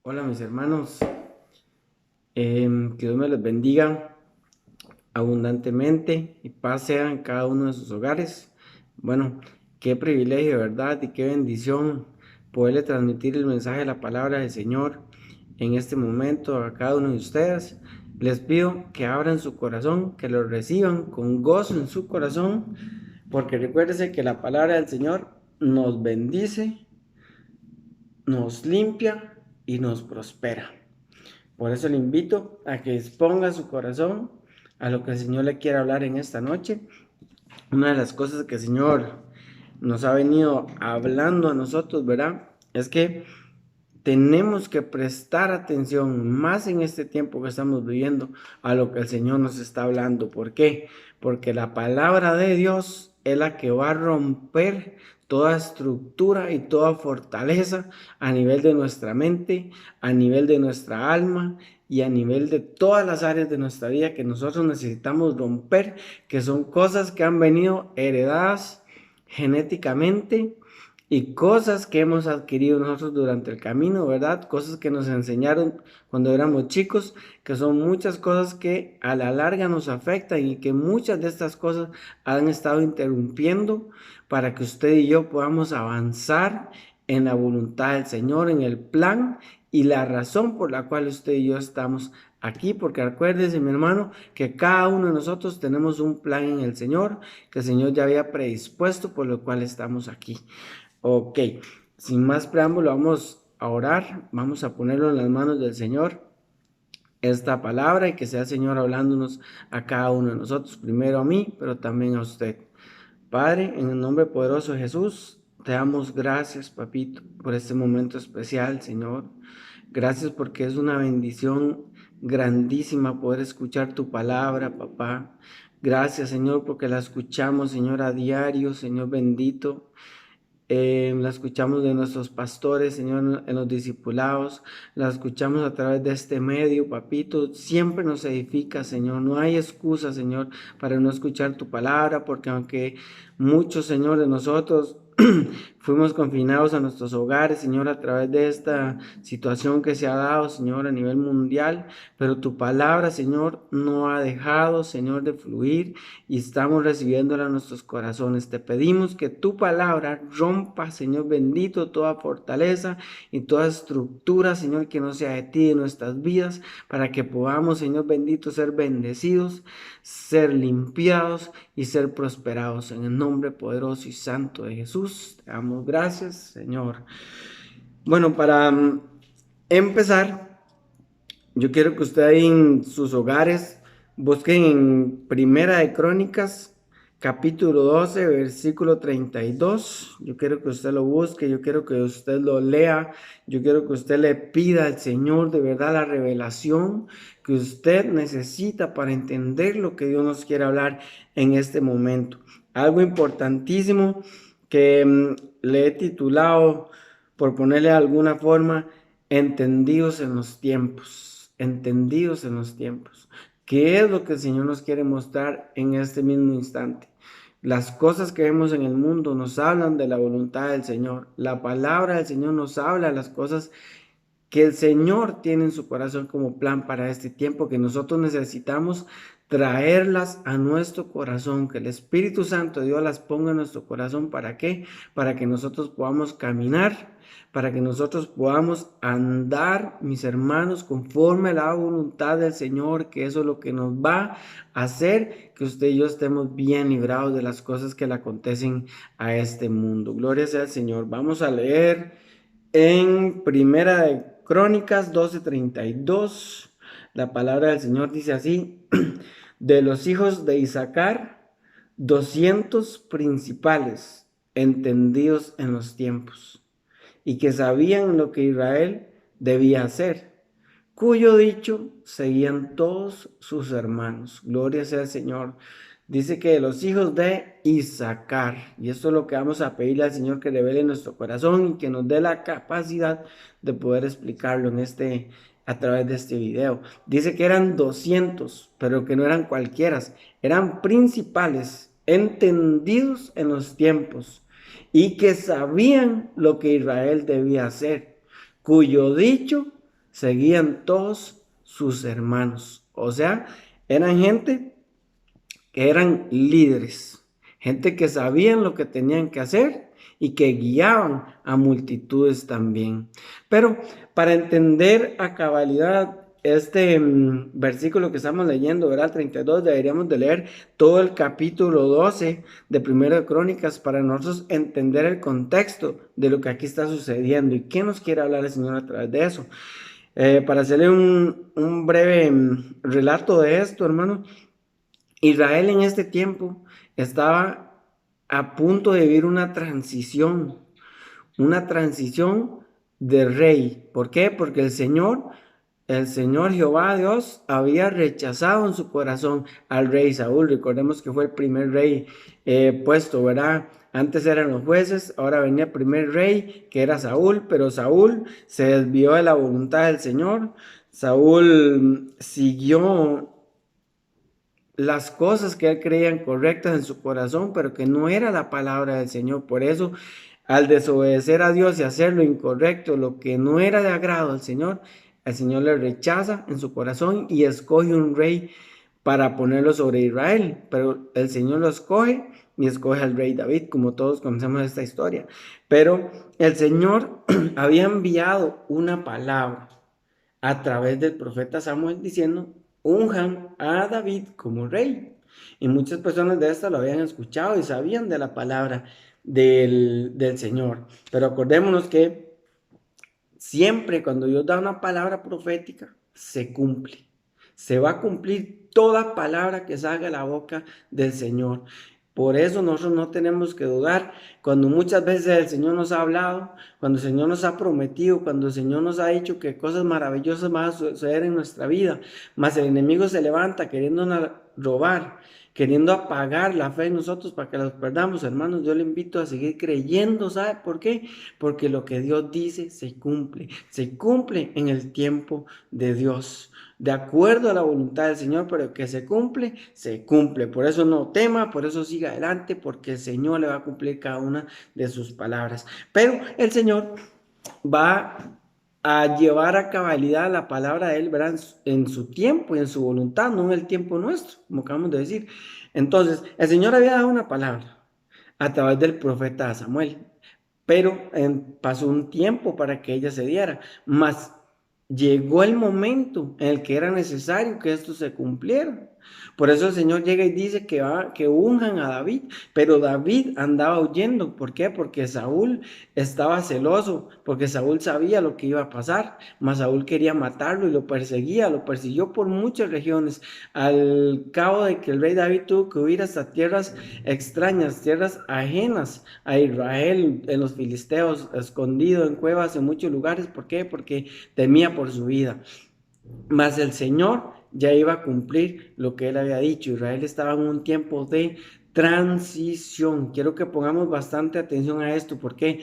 Hola mis hermanos, que Dios me les bendiga abundantemente y paz sea en cada uno de sus hogares. Bueno, qué privilegio, ¿verdad? Y qué bendición poderle transmitir el mensaje de la palabra del Señor en este momento a cada uno de ustedes. Les pido que abran su corazón, que lo reciban con gozo en su corazón, porque recuérdense que la palabra del Señor nos bendice, nos limpia y nos prospera. Por eso le invito a que exponga su corazón a lo que el Señor le quiere hablar en esta noche. Una de las cosas que el Señor nos ha venido hablando a nosotros, ¿verdad? Es que tenemos que prestar atención más en este tiempo que estamos viviendo a lo que el Señor nos está hablando. ¿Por qué? Porque la palabra de Dios es la que va a romper toda estructura y toda fortaleza a nivel de nuestra mente, a nivel de nuestra alma y a nivel de todas las áreas de nuestra vida que nosotros necesitamos romper, que son cosas que han venido heredadas genéticamente y cosas que hemos adquirido nosotros durante el camino, ¿verdad? Cosas que nos enseñaron cuando éramos chicos, que son muchas cosas que a la larga nos afectan y que muchas de estas cosas han estado interrumpiendo para que usted y yo podamos avanzar en la voluntad del Señor, en el plan y la razón por la cual usted y yo estamos aquí, porque acuérdese, mi hermano, que cada uno de nosotros tenemos un plan en el Señor, que el Señor ya había predispuesto por lo cual estamos aquí. Ok, sin más preámbulo, vamos a orar, vamos a ponerlo en las manos del Señor, esta palabra, y que sea el Señor hablándonos a cada uno de nosotros, primero a mí, pero también a usted. Padre, en el nombre poderoso de Jesús, te damos gracias, papito, por este momento especial, Señor. Gracias porque es una bendición grandísima poder escuchar tu palabra, papá. Gracias, Señor, porque la escuchamos, Señor, a diario, Señor bendito. La escuchamos de nuestros pastores, Señor, en los discipulados, la escuchamos a través de este medio, papito, siempre nos edifica, Señor, no hay excusa, Señor, para no escuchar tu palabra, porque aunque muchos, Señor, de nosotros fuimos confinados a nuestros hogares, Señor, a través de esta situación que se ha dado, Señor, a nivel mundial, pero tu palabra, Señor, no ha dejado, Señor, de fluir y estamos recibiéndola en nuestros corazones. Te pedimos que tu palabra rompa, Señor bendito, toda fortaleza y toda estructura, Señor, que no sea de ti en nuestras vidas, para que podamos, Señor bendito, ser bendecidos, ser limpiados y ser prosperados. En el nombre poderoso y santo de Jesús, te damos gracias, Señor. Bueno, para empezar, yo quiero que usted ahí en sus hogares busquen en Primera de Crónicas, capítulo 12, versículo 32. Yo quiero que usted lo busque, yo quiero que usted lo lea, yo quiero que usted le pida al Señor de verdad la revelación que usted necesita para entender lo que Dios nos quiere hablar en este momento. Algo importantísimo que le he titulado, por ponerle de alguna forma, entendidos en los tiempos, entendidos en los tiempos. ¿Qué es lo que el Señor nos quiere mostrar en este mismo instante? Las cosas que vemos en el mundo nos hablan de la voluntad del Señor. La palabra del Señor nos habla de las cosas que el Señor tiene en su corazón como plan para este tiempo, que nosotros necesitamos traerlas a nuestro corazón, que el Espíritu Santo de Dios las ponga en nuestro corazón. ¿Para qué? Para que nosotros podamos caminar, para que nosotros podamos andar, mis hermanos, conforme a la voluntad del Señor, que eso es lo que nos va a hacer que usted y yo estemos bien librados de las cosas que le acontecen a este mundo. Gloria sea al Señor. Vamos a leer en Primera de Crónicas 12:32, la palabra del Señor dice así: de los hijos de Isaacar, 200 principales, entendidos en los tiempos, y que sabían lo que Israel debía hacer, cuyo dicho seguían todos sus hermanos. Gloria sea al Señor. Dice que de los hijos de Isaacar, y esto es lo que vamos a pedirle al Señor, que revele nuestro corazón y que nos dé la capacidad de poder explicarlo a través de este video. Dice que eran 200, pero que no eran cualquiera, eran principales, entendidos en los tiempos y que sabían lo que Israel debía hacer, cuyo dicho seguían todos sus hermanos. O sea, eran gente que eran líderes, gente que sabían lo que tenían que hacer y que guiaban a multitudes también. Pero para entender a cabalidad este versículo que estamos leyendo, ¿verdad? 32, deberíamos de leer todo el capítulo 12 de Primero de Crónicas para nosotros entender el contexto de lo que aquí está sucediendo y qué nos quiere hablar el Señor a través de eso. Para hacerle un breve relato de esto, hermano, Israel en este tiempo estaba a punto de vivir una transición de rey. ¿Por qué? Porque el Señor Jehová Dios había rechazado en su corazón al rey Saúl. Recordemos que fue el primer rey puesto, ¿verdad? Antes eran los jueces, ahora venía el primer rey, que era Saúl, pero Saúl se desvió de la voluntad del Señor. Saúl siguió las cosas que él creía correctas en su corazón, pero que no era la palabra del Señor. Por eso, al desobedecer a Dios y hacer lo incorrecto, lo que no era de agrado al Señor, el Señor le rechaza en su corazón y escoge un rey para ponerlo sobre Israel. Pero el Señor lo escoge y escoge al rey David, como todos conocemos esta historia. Pero el Señor había enviado una palabra a través del profeta Samuel diciendo: unjan a David como rey. Y muchas personas de esta lo habían escuchado y sabían de la palabra del Señor. Pero acordémonos que siempre cuando Dios da una palabra profética, se cumple. Se va a cumplir toda palabra que salga de la boca del Señor. Por eso nosotros no tenemos que dudar cuando muchas veces el Señor nos ha hablado, cuando el Señor nos ha prometido, cuando el Señor nos ha dicho que cosas maravillosas van a suceder en nuestra vida, mas el enemigo se levanta queriendo robar, queriendo apagar la fe en nosotros para que los perdamos. Hermanos, yo le invito a seguir creyendo. ¿Sabe por qué? Porque lo que Dios dice se cumple en el tiempo de Dios, de acuerdo a la voluntad del Señor, pero que se cumple, se cumple. Por eso no tema, por eso siga adelante, porque el Señor le va a cumplir cada una de sus palabras. Pero el Señor va a llevar a cabalidad la palabra de Él, ¿verdad? En su tiempo y en su voluntad, no en el tiempo nuestro, como acabamos de decir. Entonces, el Señor había dado una palabra a través del profeta Samuel, pero pasó un tiempo para que ella se diera, mas llegó el momento en el que era necesario que esto se cumpliera. Por eso el Señor llega y dice que unjan a David, pero David andaba huyendo. ¿Por qué? Porque Saúl estaba celoso, porque Saúl sabía lo que iba a pasar, mas Saúl quería matarlo y lo perseguía, lo persiguió por muchas regiones, al cabo de que el rey David tuvo que huir hasta tierras extrañas, tierras ajenas a Israel, en los filisteos, escondido en cuevas en muchos lugares. ¿Por qué? Porque temía por su vida. Mas el Señor ya iba a cumplir lo que él había dicho. Israel estaba en un tiempo de transición. Quiero que pongamos bastante atención a esto. ¿Por qué?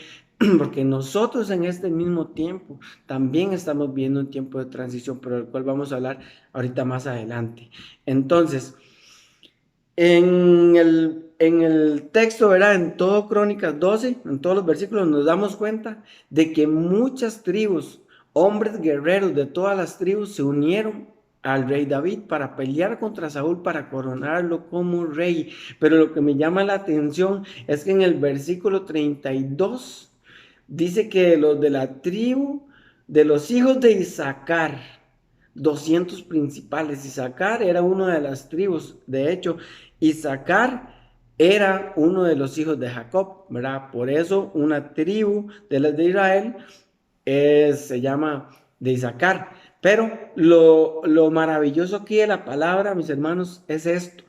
Porque nosotros en este mismo tiempo también estamos viendo un tiempo de transición, pero del cual vamos a hablar ahorita más adelante. Entonces, en el texto, ¿verdad? En todo Crónicas 12, en todos los versículos, nos damos cuenta de que muchas tribus, hombres guerreros de todas las tribus, se unieron al rey David para pelear contra Saúl, para coronarlo como rey. Pero lo que me llama la atención es que en el versículo 32 dice que los de la tribu de los hijos de Isaacar, 200 principales. Isaacar era uno de las tribus. De hecho, Isaacar era uno de los hijos de Jacob, ¿verdad? Por eso una tribu de las de Israel se llama de Isaacar. Pero lo maravilloso aquí de la palabra, mis hermanos, es esto.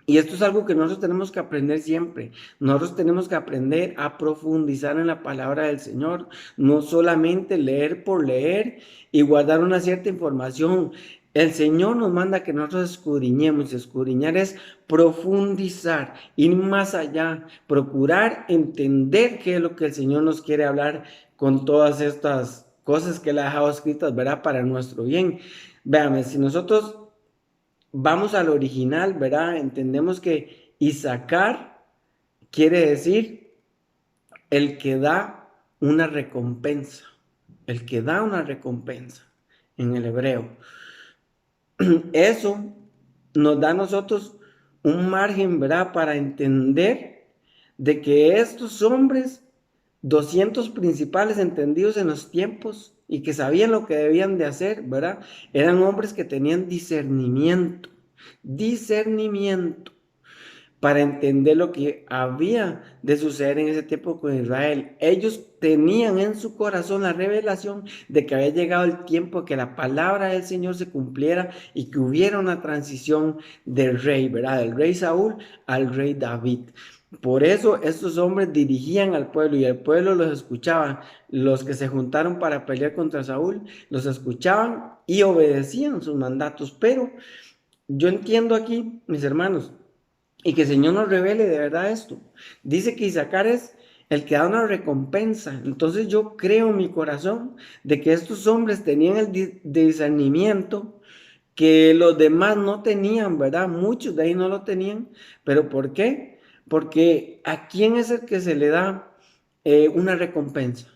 Y esto es algo que nosotros tenemos que aprender siempre. Nosotros tenemos que aprender a profundizar en la palabra del Señor. No solamente leer por leer y guardar una cierta información. El Señor nos manda que nosotros escudriñemos. Escudriñar es profundizar, ir más allá, procurar entender qué es lo que el Señor nos quiere hablar con todas estas cosas que Él ha dejado escritas, ¿verdad? Para nuestro bien. Véame, si nosotros vamos al original, ¿verdad? Entendemos que Isaacar quiere decir el que da una recompensa, el que da una recompensa. en el hebreo. Eso nos da a nosotros un margen, ¿verdad?, para entender de que estos hombres, 200 principales entendidos en los tiempos y que sabían lo que debían de hacer, ¿verdad? Eran hombres que tenían discernimiento para entender lo que había de suceder en ese tiempo con Israel. Ellos tenían en su corazón la revelación de que había llegado el tiempo que la palabra del Señor se cumpliera y que hubiera una transición del rey, ¿verdad? Del rey Saúl al rey David. Por eso estos hombres dirigían al pueblo y el pueblo los escuchaba. Los que se juntaron para pelear contra Saúl los escuchaban y obedecían sus mandatos. Pero yo entiendo aquí, mis hermanos, y que el Señor nos revele de verdad esto. Dice que Isaacar es el que da una recompensa. Entonces yo creo en mi corazón de que estos hombres tenían el discernimiento que los demás no tenían, ¿verdad? Muchos de ahí no lo tenían. ¿Pero por qué? Porque ¿a quién es el que se le da una recompensa?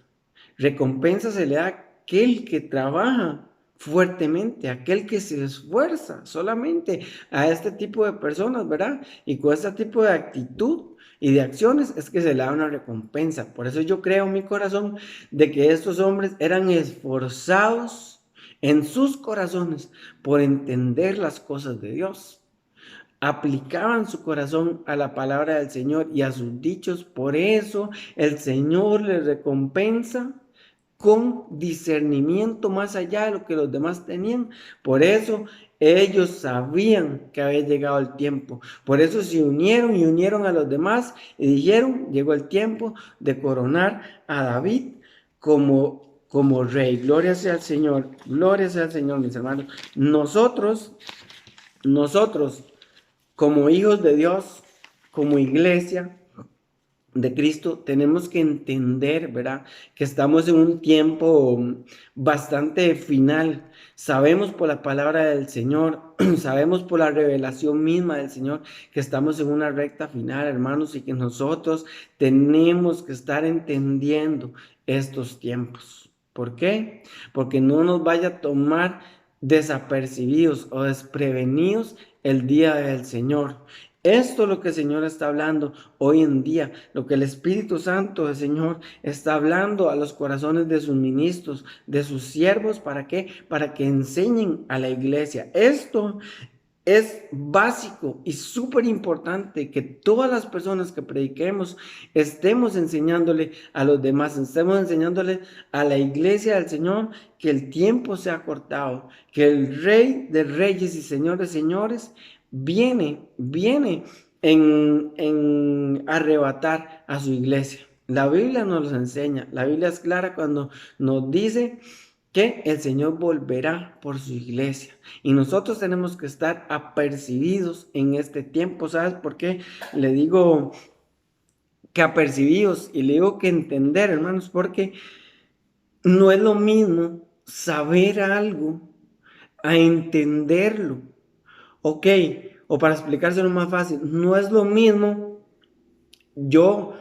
Recompensa se le da a aquel que trabaja fuertemente, aquel que se esfuerza solamente a este tipo de personas, ¿verdad? Y con este tipo de actitud y de acciones es que se le da una recompensa. Por eso yo creo en mi corazón de que estos hombres eran esforzados en sus corazones por entender las cosas de Dios. Aplicaban su corazón a la palabra del Señor y a sus dichos. Por eso el Señor les recompensa con discernimiento más allá de lo que los demás tenían. Por eso ellos sabían que había llegado el tiempo. Por eso se unieron y unieron a los demás y dijeron, llegó el tiempo de coronar a David como rey. Gloria sea al Señor, gloria sea al Señor, mis hermanos. Nosotros, como hijos de Dios, como iglesia de Cristo, tenemos que entender, ¿verdad?, que estamos en un tiempo bastante final. Sabemos por la palabra del Señor, sabemos por la revelación misma del Señor que estamos en una recta final, hermanos, y que nosotros tenemos que estar entendiendo estos tiempos. ¿Por qué? Porque no nos vaya a tomar desapercibidos o desprevenidos el día del Señor. Esto es lo que el Señor está hablando hoy en día, lo que el Espíritu Santo del Señor está hablando a los corazones de sus ministros, de sus siervos. ¿Para qué? Para que enseñen a la iglesia. Esto es básico y súper importante que todas las personas que prediquemos estemos enseñándole a los demás, estemos enseñándole a la iglesia del Señor que el tiempo se ha cortado, que el Rey de Reyes y Señor de Señores viene en arrebatar a su iglesia. La Biblia nos lo enseña, la Biblia es clara cuando nos dice que el Señor volverá por su iglesia. Y nosotros tenemos que estar apercibidos en este tiempo. ¿Sabes por qué? Le digo que apercibidos y le digo que entender, hermanos, porque no es lo mismo saber algo a entenderlo. Ok, o para explicárselo más fácil, no es lo mismo yo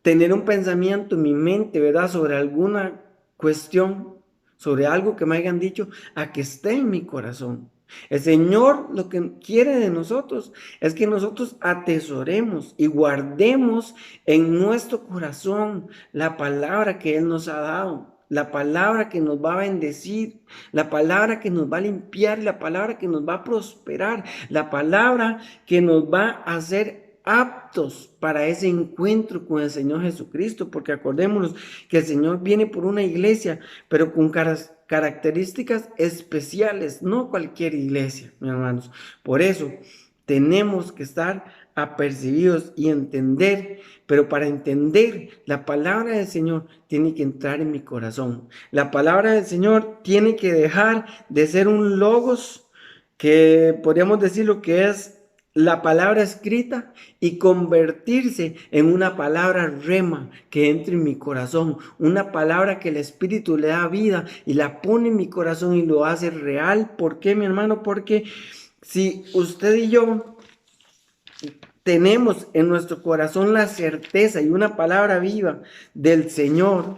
tener un pensamiento en mi mente, ¿verdad?, sobre alguna cuestión, sobre algo que me hayan dicho, a que esté en mi corazón. El Señor lo que quiere de nosotros es que nosotros atesoremos y guardemos en nuestro corazón la palabra que Él nos ha dado, la palabra que nos va a bendecir, la palabra que nos va a limpiar, la palabra que nos va a prosperar, la palabra que nos va a hacer aptos para ese encuentro con el Señor Jesucristo, porque acordémonos que el Señor viene por una iglesia, pero con características especiales, no cualquier iglesia, mis hermanos. Por eso tenemos que estar apercibidos y entender, pero para entender la palabra del Señor tiene que entrar en mi corazón. La palabra del Señor tiene que dejar de ser un logos, que podríamos decir lo que es la palabra escrita, y convertirse en una palabra rema que entre en mi corazón, una palabra que el Espíritu le da vida y la pone en mi corazón y lo hace real. ¿Por qué, mi hermano? Porque si usted y yo tenemos en nuestro corazón la certeza y una palabra viva del Señor,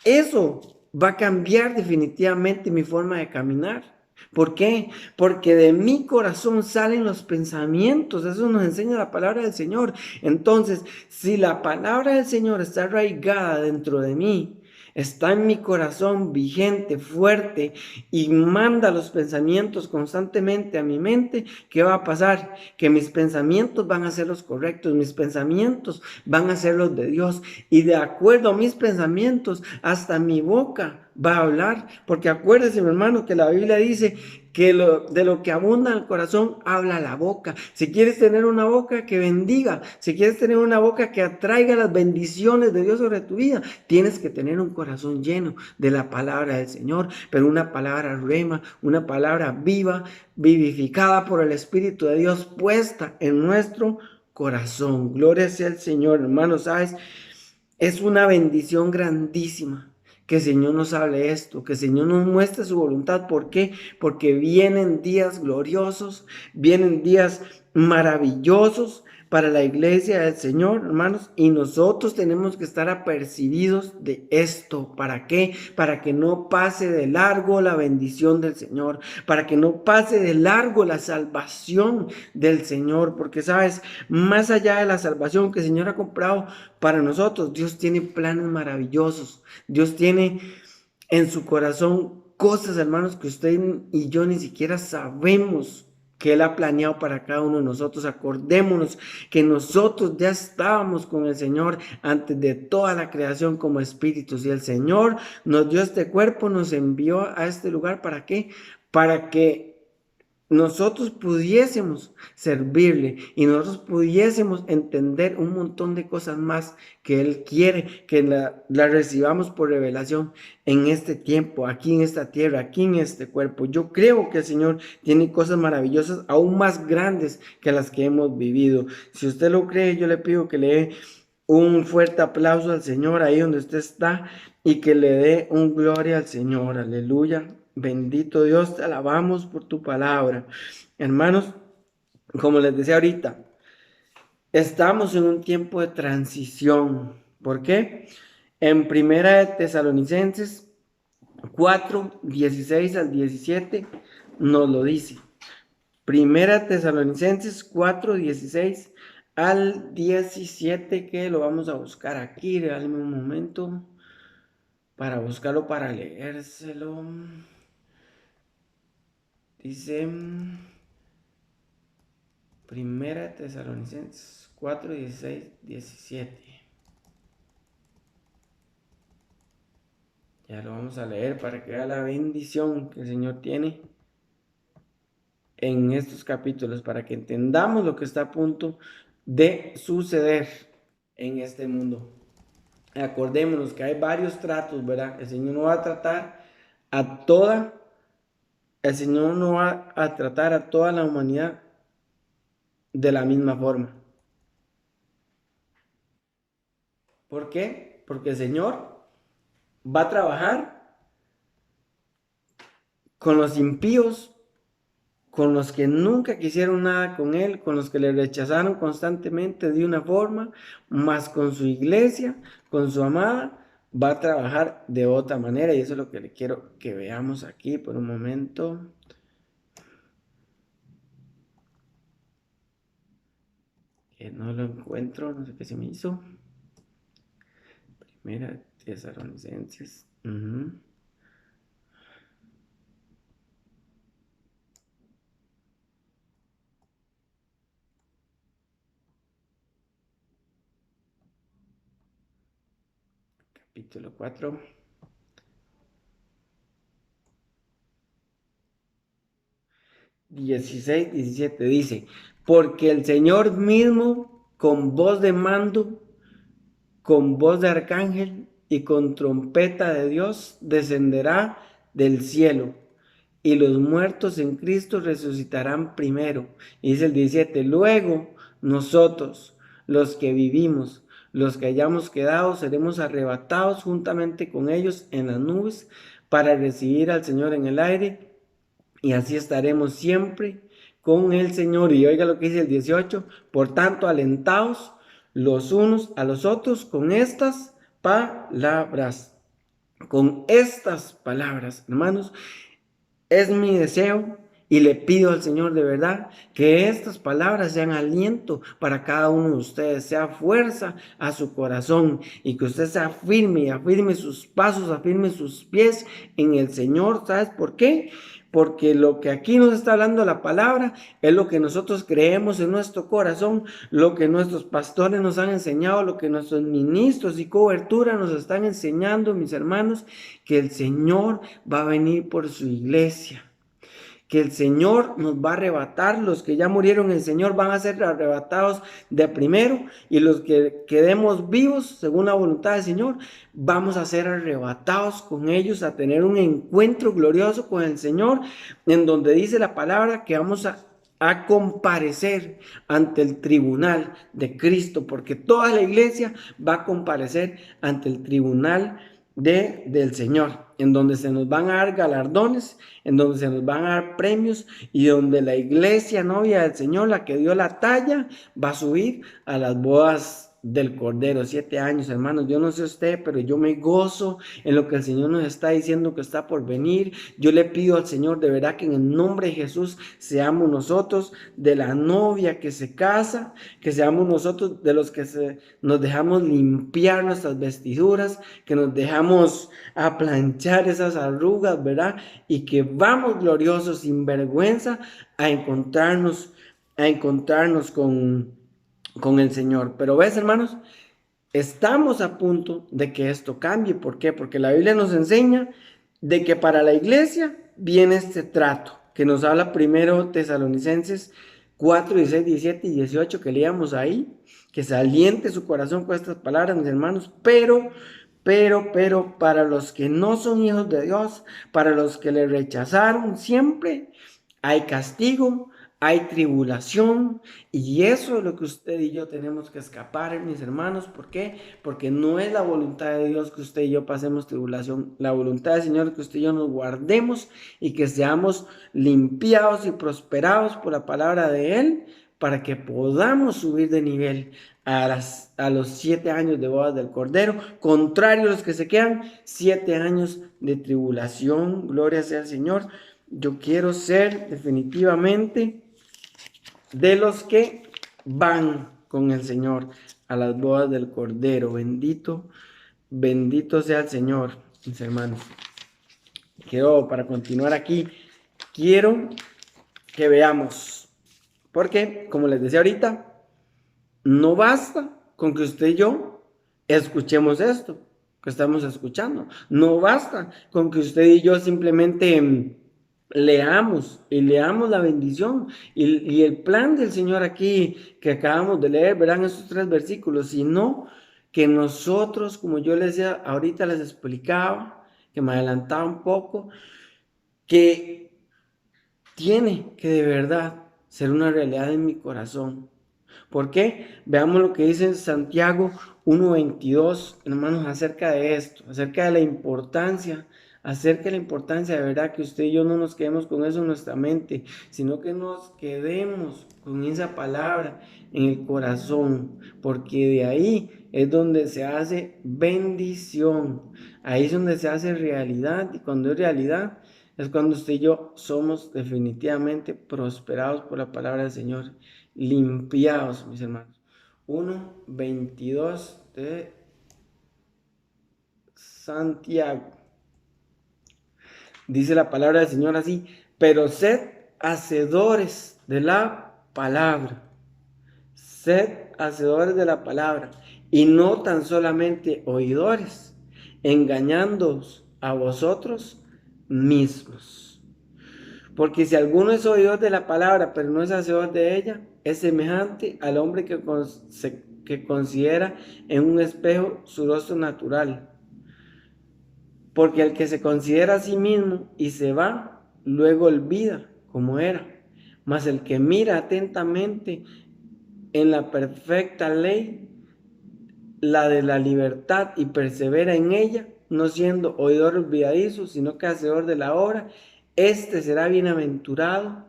eso va a cambiar definitivamente mi forma de caminar. ¿Por qué? Porque de mi corazón salen los pensamientos. Eso nos enseña la palabra del Señor. Entonces, si la palabra del Señor está arraigada dentro de mí, está en mi corazón vigente, fuerte, y manda los pensamientos constantemente a mi mente, ¿qué va a pasar? Que mis pensamientos van a ser los correctos, mis pensamientos van a ser los de Dios, y de acuerdo a mis pensamientos, hasta mi boca va a hablar, porque acuérdese, mi hermano, que la Biblia dice que de lo que abunda en el corazón habla la boca. Si quieres tener una boca que bendiga, si quieres tener una boca que atraiga las bendiciones de Dios sobre tu vida, tienes que tener un corazón lleno de la palabra del Señor, pero una palabra rema, una palabra viva, vivificada por el Espíritu de Dios, puesta en nuestro corazón. Gloria sea al Señor, hermano. Sabes, es una bendición grandísima que el Señor nos hable esto, que el Señor nos muestre su voluntad. ¿Por qué? Porque vienen días gloriosos, vienen días maravillosos para la iglesia del Señor, hermanos, y nosotros tenemos que estar apercibidos de esto. ¿Para qué? Para que no pase de largo la bendición del Señor, para que no pase de largo la salvación del Señor, porque sabes, más allá de la salvación que el Señor ha comprado para nosotros, Dios tiene planes maravillosos. Dios tiene en su corazón cosas, hermanos, que usted y yo ni siquiera sabemos que Él ha planeado para cada uno de nosotros. Acordémonos que nosotros ya estábamos con el Señor antes de toda la creación como espíritus, y el Señor nos dio este cuerpo, nos envió a este lugar. ¿Para qué? Para que nosotros pudiésemos servirle y nosotros pudiésemos entender un montón de cosas más que Él quiere que la recibamos por revelación en este tiempo, aquí en esta tierra, aquí en este cuerpo. Yo creo que el Señor tiene cosas maravillosas aún más grandes que las que hemos vivido. Si usted lo cree, yo le pido que le dé un fuerte aplauso al Señor ahí donde usted está y que le dé un gloria al Señor. Aleluya. Bendito Dios, te alabamos por tu palabra. Hermanos, como les decía ahorita, estamos en un tiempo de transición. ¿Por qué? En Primera de Tesalonicenses 4, 16 al 17 nos lo dice. Primera de Tesalonicenses 4, 16 al 17, que lo vamos a buscar aquí. Dale un momento para buscarlo, para leérselo. Dice Primera Tesalonicenses 4, 16, 17. Ya lo vamos a leer para que vea la bendición que el Señor tiene en estos capítulos, para que entendamos lo que está a punto de suceder en este mundo. Acordémonos que hay varios tratos, ¿verdad? El Señor no va a tratar a toda, el Señor no va a tratar a toda la humanidad de la misma forma. ¿Por qué? Porque el Señor va a trabajar con los impíos, con los que nunca quisieron nada con Él, con los que le rechazaron constantemente de una forma, más con su iglesia, con su amada, va a trabajar de otra manera. Y eso es lo que le quiero que veamos aquí por un momento. Que no lo encuentro, no sé qué se me hizo. Primera Tesalonicenses. Capítulo 4. 16, 17 dice, porque el Señor mismo con voz de mando, con voz de arcángel y con trompeta de Dios descenderá del cielo, y los muertos en Cristo resucitarán primero. Y dice el 17, luego nosotros, los que vivimos, los que hayamos quedado, seremos arrebatados juntamente con ellos en las nubes para recibir al Señor en el aire, y así estaremos siempre con el Señor. Y oiga lo que dice el 18, por tanto, alentaos los unos a los otros con estas palabras. Con estas palabras, hermanos, es mi deseo y le pido al Señor de verdad que estas palabras sean aliento para cada uno de ustedes, sea fuerza a su corazón y que usted sea firme y afirme sus pasos, afirme sus pies en el Señor. ¿Sabes por qué? Porque lo que aquí nos está hablando la palabra es lo que nosotros creemos en nuestro corazón, lo que nuestros pastores nos han enseñado, lo que nuestros ministros y cobertura nos están enseñando, mis hermanos, que el Señor va a venir por su iglesia, que el Señor nos va a arrebatar. Los que ya murieron en el Señor van a ser arrebatados de primero, y los que quedemos vivos según la voluntad del Señor vamos a ser arrebatados con ellos a tener un encuentro glorioso con el Señor, en donde dice la palabra que vamos a comparecer ante el tribunal de Cristo, porque toda la iglesia va a comparecer ante el tribunal del Señor, en donde se nos van a dar galardones, en donde se nos van a dar premios, y donde la iglesia novia del Señor, la que dio la talla, va a subir a las bodas del Cordero. 7 años, hermanos. Yo no sé usted, pero yo me gozo en lo que el Señor nos está diciendo que está por venir. Yo le pido al Señor de verdad que en el nombre de Jesús seamos nosotros de la novia que se casa, que seamos nosotros de los que nos dejamos limpiar nuestras vestiduras, que nos dejamos a planchar esas arrugas, ¿verdad? Y que vamos gloriosos, sin vergüenza, a encontrarnos con el Señor. Pero ves, hermanos, estamos a punto de que esto cambie. ¿Por qué? Porque la Biblia nos enseña de que para la iglesia viene este trato, que nos habla primero Tesalonicenses 4, 16, 17 y 18, que leíamos ahí, que se aliente su corazón con estas palabras, mis hermanos. Pero, para los que no son hijos de Dios, para los que le rechazaron, siempre hay castigo, hay tribulación, y eso es lo que usted y yo tenemos que escapar, mis hermanos. ¿Por qué? Porque no es la voluntad de Dios que usted y yo pasemos tribulación. La voluntad del Señor es que usted y yo nos guardemos y que seamos limpiados y prosperados por la palabra de Él, para que podamos subir de nivel a los 7 años de bodas del Cordero. Contrario a los que se quedan, 7 años de tribulación. Gloria sea al Señor. Yo quiero ser definitivamente de los que van con el Señor a las bodas del Cordero. Bendito, bendito sea el Señor, mis hermanos. Para continuar aquí, quiero que veamos, porque, como les decía ahorita, no basta con que usted y yo escuchemos esto que estamos escuchando. No basta con que usted y yo simplemente leamos la bendición y el plan del Señor aquí que acabamos de leer, verán estos 3 versículos, sino que nosotros, como yo les decía ahorita, les explicaba, que me adelantaba un poco, que tiene que de verdad ser una realidad en mi corazón. ¿Por qué? Veamos lo que dice Santiago 1:22, hermanos, acerca de esto, acerca de la importancia, de verdad que usted y yo no nos quedemos con eso en nuestra mente, sino que nos quedemos con esa palabra en el corazón, porque de ahí es donde se hace bendición, ahí es donde se hace realidad, y cuando es realidad es cuando usted y yo somos definitivamente prosperados por la palabra del Señor, limpiados, mis hermanos. 1:22 de Santiago. Dice la palabra del Señor así: pero sed hacedores de la palabra. Sed hacedores de la palabra, y no tan solamente oidores, engañándoos a vosotros mismos. Porque si alguno es oidor de la palabra, pero no es hacedor de ella, es semejante al hombre que considera en un espejo su rostro natural. Porque el que se considera a sí mismo y se va, luego olvida cómo era. Mas el que mira atentamente en la perfecta ley, la de la libertad, y persevera en ella, no siendo oidor olvidadizo, sino que hacedor de la obra, este será bienaventurado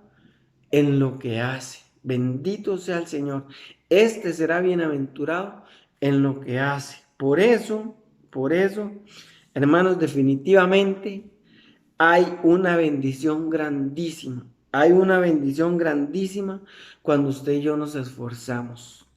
en lo que hace. Bendito sea el Señor. Este será bienaventurado en lo que hace. Por eso, Hermanos, definitivamente hay una bendición grandísima. Hay una bendición grandísima cuando usted y yo nos esforzamos.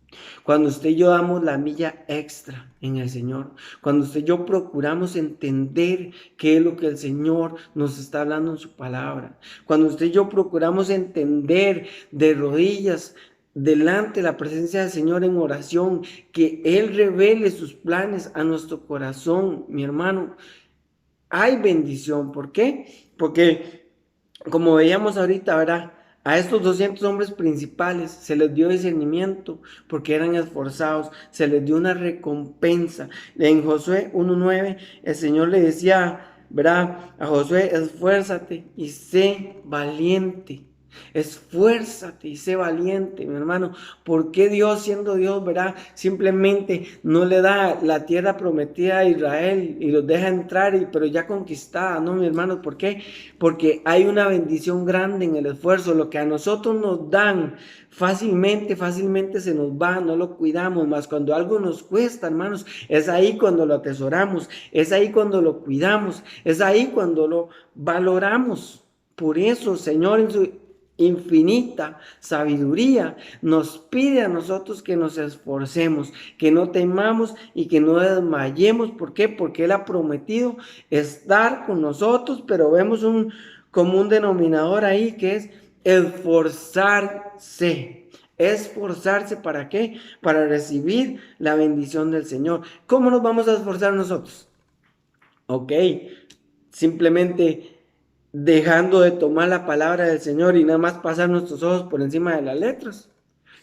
Cuando usted y yo damos la milla extra en el Señor. Cuando usted y yo procuramos entender qué es lo que el Señor nos está hablando en su palabra. Cuando usted y yo procuramos entender de rodillas delante de la presencia del Señor en oración, que Él revele sus planes a nuestro corazón, mi hermano. Hay bendición. ¿Por qué? Porque, como veíamos ahorita, ¿verdad? A estos 200 hombres principales se les dio discernimiento porque eran esforzados, se les dio una recompensa. En Josué 1:9 el Señor le decía, ¿verdad? A Josué, esfuérzate y sé valiente. Esfuérzate y sé valiente, mi hermano. ¿Por qué Dios, siendo Dios, verdad, simplemente no le da la tierra prometida a Israel y los deja entrar, pero ya conquistada? No, mi hermano, ¿por qué? Porque hay una bendición grande en el esfuerzo. Lo que a nosotros nos dan fácilmente, fácilmente se nos va, no lo cuidamos. Más cuando algo nos cuesta, hermanos, es ahí cuando lo atesoramos, es ahí cuando lo cuidamos, es ahí cuando lo valoramos. Por eso, Señor, en su infinita sabiduría nos pide a nosotros que nos esforcemos, que no temamos y que no desmayemos. ¿Por qué? Porque Él ha prometido estar con nosotros, pero vemos un común denominador ahí, que es esforzarse. Esforzarse, ¿para qué? Para recibir la bendición del Señor. ¿Cómo nos vamos a esforzar nosotros? Ok, simplemente dejando de tomar la palabra del Señor y nada más pasar nuestros ojos por encima de las letras,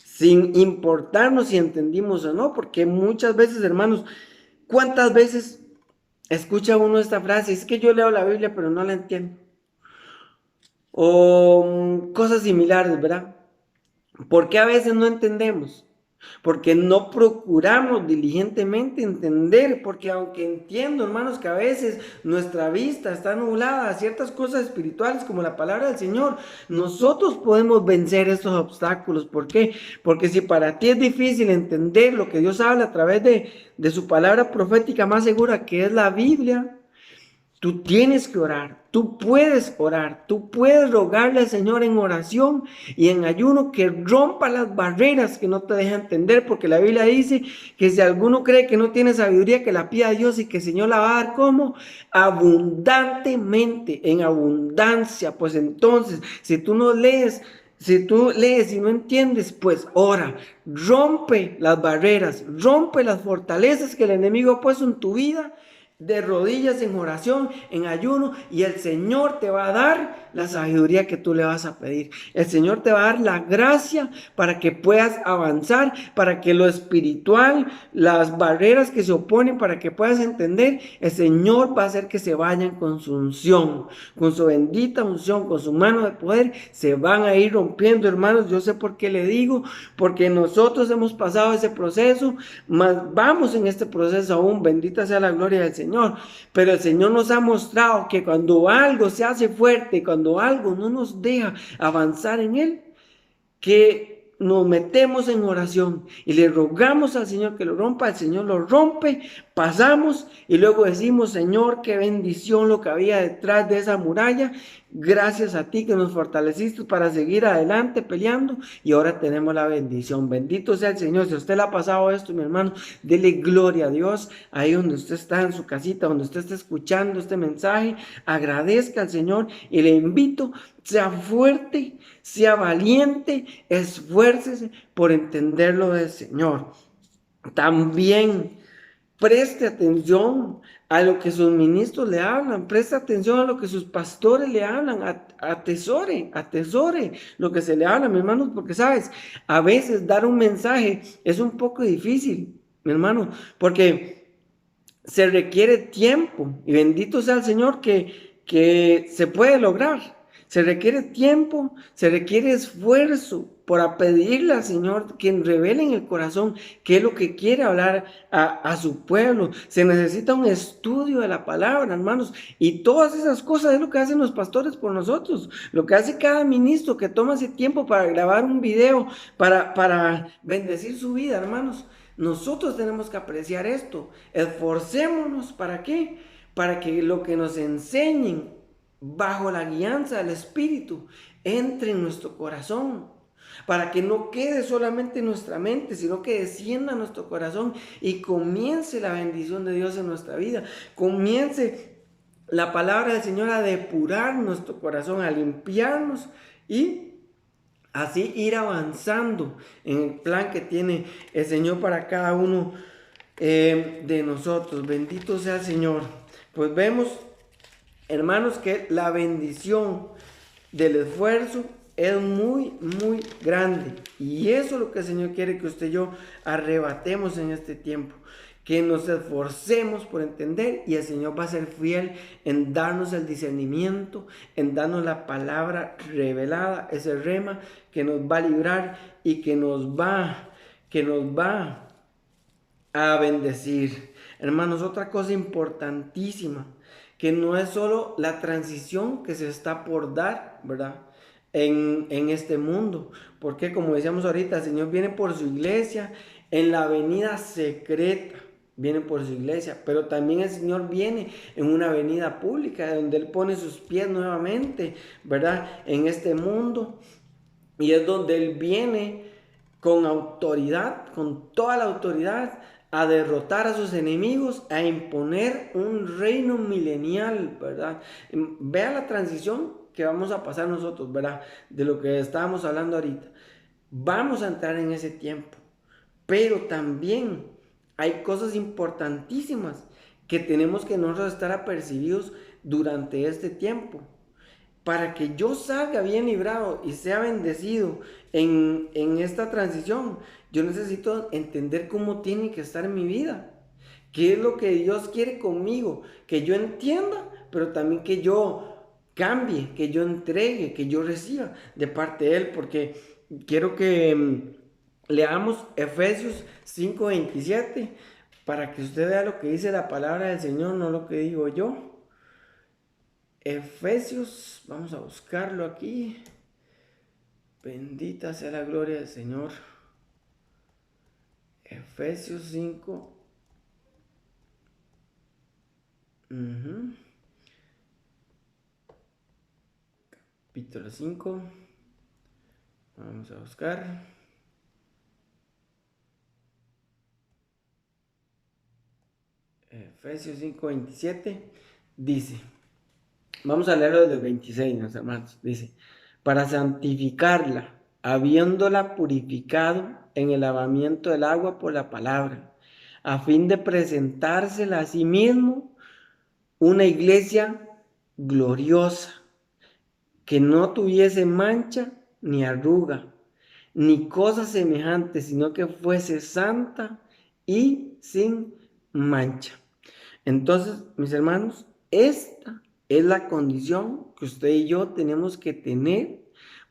sin importarnos si entendimos o no, porque muchas veces, hermanos, ¿cuántas veces escucha uno esta frase? Es que yo leo la Biblia pero no la entiendo. O cosas similares, ¿verdad? ¿Por qué a veces no entendemos? Porque no procuramos diligentemente entender, porque aunque entiendo, hermanos, que a veces nuestra vista está nublada a ciertas cosas espirituales como la palabra del Señor, nosotros podemos vencer estos obstáculos. ¿Por qué? Porque si para ti es difícil entender lo que Dios habla a través de su palabra profética más segura, que es la Biblia, tú tienes que orar, tú puedes rogarle al Señor en oración y en ayuno que rompa las barreras que no te dejan entender, porque la Biblia dice que si alguno cree que no tiene sabiduría, que la pida a Dios y que el Señor la va a dar como abundantemente, en abundancia. Pues entonces, si tú lees y no entiendes, pues ora, rompe las barreras, rompe las fortalezas que el enemigo ha puesto en tu vida de rodillas en oración, en ayuno, y el Señor te va a dar la sabiduría que tú le vas a pedir. El Señor te va a dar la gracia para que puedas avanzar, para que lo espiritual, las barreras que se oponen, para que puedas entender, el Señor va a hacer que se vayan con su unción, con su bendita unción, con su mano de poder, se van a ir rompiendo, hermanos. Yo sé por qué le digo, porque nosotros hemos pasado ese proceso, mas vamos en este proceso aún, bendita sea la gloria del Señor. Pero el Señor nos ha mostrado que cuando algo se hace fuerte, cuando algo no nos deja avanzar en Él, que nos metemos en oración y le rogamos al Señor que lo rompa, el Señor lo rompe, pasamos y luego decimos: Señor, qué bendición lo que había detrás de esa muralla, gracias a ti que nos fortaleciste para seguir adelante peleando, y ahora tenemos la bendición. Bendito sea el Señor. Si a usted le ha pasado esto, mi hermano, dele gloria a Dios ahí donde usted está, en su casita, donde usted está escuchando este mensaje, agradezca al Señor y le invito: sea fuerte, sea valiente, esfuércese por entenderlo del Señor. También preste atención a lo que sus ministros le hablan, preste atención a lo que sus pastores le hablan, atesore lo que se le habla, mi hermanos, porque sabes, a veces dar un mensaje es un poco difícil, mi hermano, porque se requiere tiempo, y bendito sea el Señor que se puede lograr. Se requiere tiempo, se requiere esfuerzo para pedirle al Señor que revele en el corazón qué es lo que quiere hablar a su pueblo. Se necesita un estudio de la palabra, hermanos, y todas esas cosas es lo que hacen los pastores por nosotros, lo que hace cada ministro que toma ese tiempo para grabar un video, para bendecir su vida, hermanos. Nosotros tenemos que apreciar esto. Esforcémonos, ¿para qué? para que lo que nos enseñen bajo la guianza del Espíritu entre en nuestro corazón, para que no quede solamente en nuestra mente, sino que descienda a nuestro corazón y comience la bendición de Dios en nuestra vida, comience la palabra del Señor a depurar nuestro corazón, a limpiarnos y así ir avanzando en el plan que tiene el Señor para cada uno de nosotros. Bendito sea el Señor. Pues vemos, hermanos, que la bendición del esfuerzo es muy, muy grande. Y eso es lo que el Señor quiere que usted y yo arrebatemos en este tiempo. Que nos esforcemos por entender y el Señor va a ser fiel en darnos el discernimiento, en darnos la palabra revelada, ese rema que nos va a librar y que nos va a bendecir. Hermanos, otra cosa importantísima, que no es solo la transición que se está por dar, ¿verdad? En este mundo, porque como decíamos ahorita, el Señor viene por su iglesia en la venida secreta, viene por su iglesia, pero también el Señor viene en una venida pública, donde Él pone sus pies nuevamente, ¿verdad? En este mundo, y es donde Él viene con autoridad, con toda la autoridad, a derrotar a sus enemigos, a imponer un reino milenial, ¿verdad? Vea la transición que vamos a pasar nosotros, ¿verdad? De lo que estábamos hablando ahorita. Vamos a entrar en ese tiempo, pero también hay cosas importantísimas que tenemos que nosotros estar apercibidos durante este tiempo. Para que yo salga bien librado y sea bendecido en esta transición, yo necesito entender cómo tiene que estar en mi vida. ¿Qué es lo que Dios quiere conmigo? Que yo entienda, pero también que yo cambie, que yo entregue, que yo reciba de parte de Él. Porque quiero que leamos Efesios 5:27 para que usted vea lo que dice la palabra del Señor, no lo que digo yo. Efesios, vamos a buscarlo aquí. Bendita sea la gloria del Señor. Efesios 5. Capítulo 5. Vamos a buscar. Efesios 5:27 dice. Vamos a leerlo desde el 26, mis hermanos. Dice, para santificarla, habiéndola purificado en el lavamiento del agua por la palabra, a fin de presentársela a sí mismo una iglesia gloriosa, que no tuviese mancha ni arruga, ni cosa semejante, sino que fuese santa y sin mancha. Entonces, mis hermanos, esta es la condición que usted y yo tenemos que tener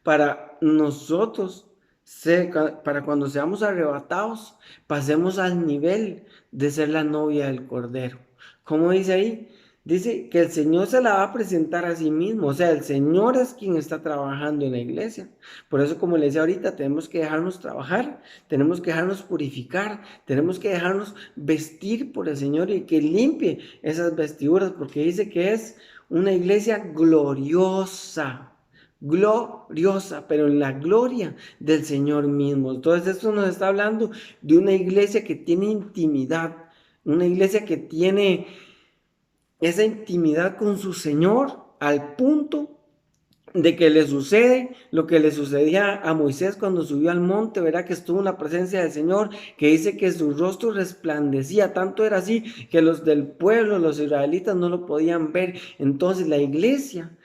para nosotros, para cuando seamos arrebatados, pasemos al nivel de ser la novia del Cordero. ¿Cómo dice ahí? Dice que el Señor se la va a presentar a sí mismo, o sea, el Señor es quien está trabajando en la iglesia. Por eso, como les decía ahorita, tenemos que dejarnos trabajar, tenemos que dejarnos purificar, tenemos que dejarnos vestir por el Señor y que limpie esas vestiduras, porque dice que es una iglesia gloriosa, gloriosa, pero en la gloria del Señor mismo. Entonces, esto nos está hablando de una iglesia que tiene intimidad, una iglesia que tiene esa intimidad con su Señor al punto de que le sucede lo que le sucedía a Moisés cuando subió al monte, verá que estuvo en la presencia del Señor, que dice que su rostro resplandecía, tanto era así que los del pueblo, los israelitas no lo podían ver. Entonces la iglesia